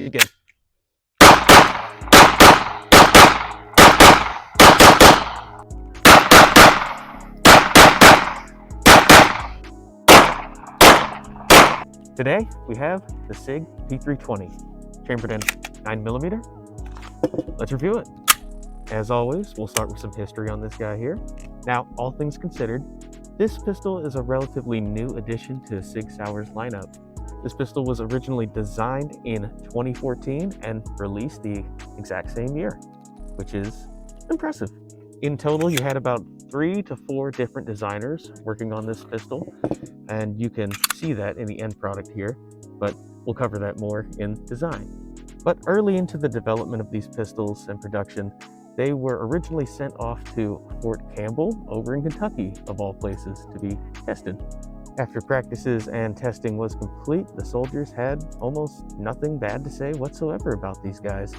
begin. Today, we have the SIG P320, chambered in 9mm. Let's review it. As always, we'll start with some history on this guy here. Now, all things considered, this pistol is a relatively new addition to SIG Sauer's lineup. This pistol was originally designed in 2014 and released the exact same year, which is impressive. In total, you had about 3 to 4 different designers working on this pistol, and you can see that in the end product here, but we'll cover that more in design. But early into the development of these pistols and production, they were originally sent off to Fort Campbell over in Kentucky, of all places, to be tested. After practices and testing was complete, the soldiers had almost nothing bad to say whatsoever about these guys.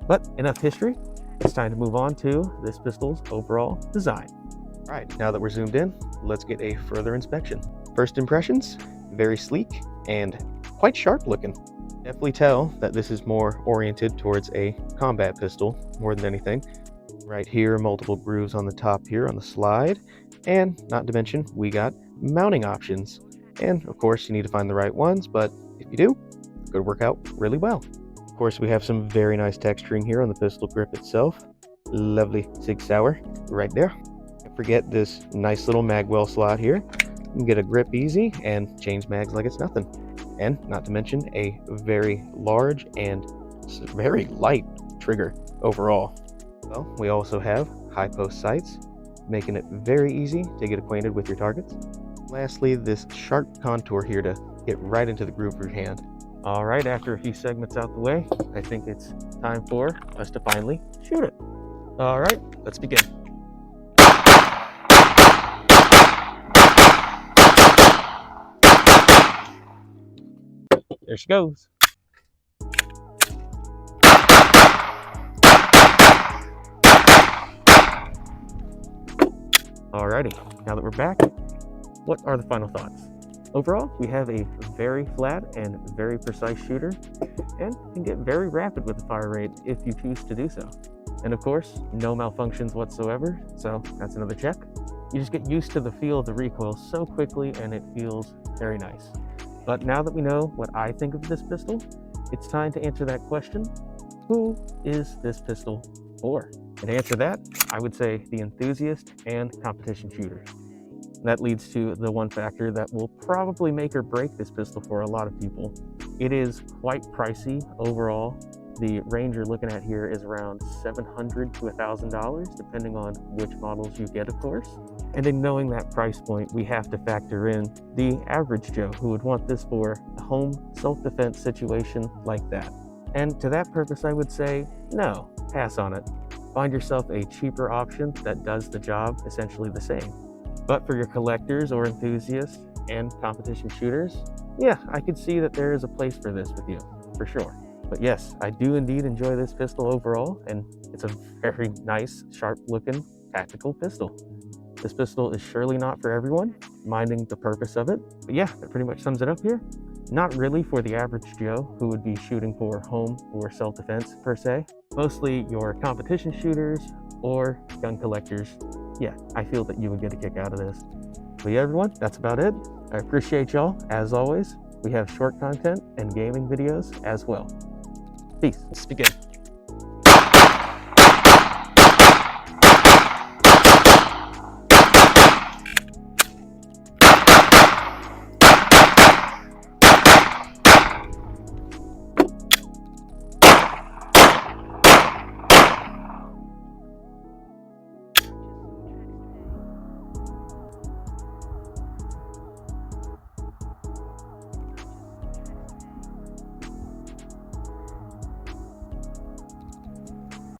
But enough history, it's time to move on to this pistol's overall design. All right, now that we're zoomed in, let's get a further inspection. First impressions, very sleek and quite sharp looking. Definitely tell that this is more oriented towards a combat pistol more than anything. Right here, multiple grooves on the top here on the slide, and not to mention, we got mounting options. And of course, you need to find the right ones, but if you do, it's going to work out really well. Of course, we have some very nice texturing here on the pistol grip itself. Lovely SIG Sauer right there. Don't forget this nice little magwell slot here. You can get a grip easy and change mags like it's nothing. And not to mention a very large and very light trigger overall. Well, we also have high post sights, making it very easy to get acquainted with your targets. Lastly, this sharp contour here to get right into the groove of your hand. All right, after a few segments out the way, I think it's time for us to finally shoot it. All right, let's begin. There she goes. Alrighty, now that we're back, what are the final thoughts? Overall, we have a very flat and very precise shooter, and can get very rapid with the fire rate if you choose to do so. And of course, no malfunctions whatsoever, so that's another check. You just get used to the feel of the recoil so quickly, and it feels very nice. But now that we know what I think of this pistol, it's time to answer that question: who is this pistol for? And to answer that, I would say the enthusiast and competition shooter. That leads to the one factor that will probably make or break this pistol for a lot of people. It is quite pricey overall. The range you're looking at here is around $700 to $1,000, depending on which models you get, of course. And in knowing that price point, we have to factor in the average Joe who would want this for a home self-defense situation like that. And to that purpose, I would say, no, pass on it. Find yourself a cheaper option that does the job essentially the same. But for your collectors or enthusiasts and competition shooters, yeah, I could see that there is a place for this with you, for sure. But yes, I do indeed enjoy this pistol overall, and it's a very nice, sharp-looking tactical pistol. This pistol is surely not for everyone, minding the purpose of it. But yeah, that pretty much sums it up here. Not really for the average Joe who would be shooting for home or self-defense per se. Mostly your competition shooters or gun collectors. Yeah, I feel that you would get a kick out of this. But yeah, everyone, that's about it. I appreciate y'all, as always. We have short content and gaming videos as well. Peace. Let's begin.